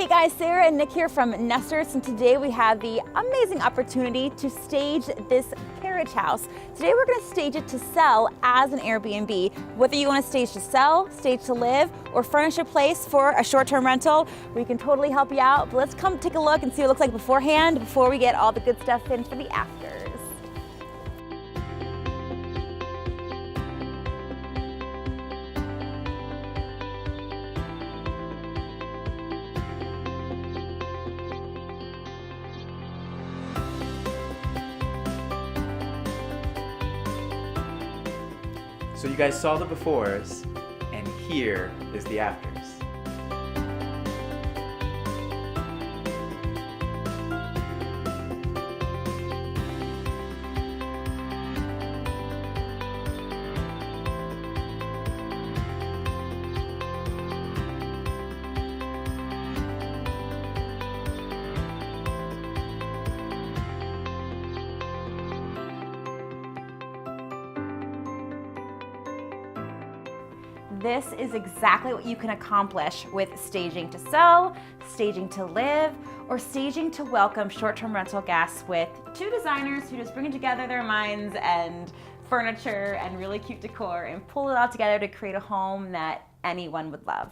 Hey guys, Sarah and Nick here from Nestrs, and today we have the amazing opportunity to stage this carriage house. Today we're going to stage it to sell as an Airbnb. Whether you want to stage to sell, stage to live, or furnish a place for a short-term rental, we can totally help you out. But let's come take a look and see what it looks like beforehand before we get all the good stuff in for the afters. So you guys saw the befores, and here is the afters. This is exactly what you can accomplish with staging to sell, staging to live, or staging to welcome short-term rental guests with two designers who just bring together their minds and furniture and really cute decor and pull it all together to create a home that anyone would love.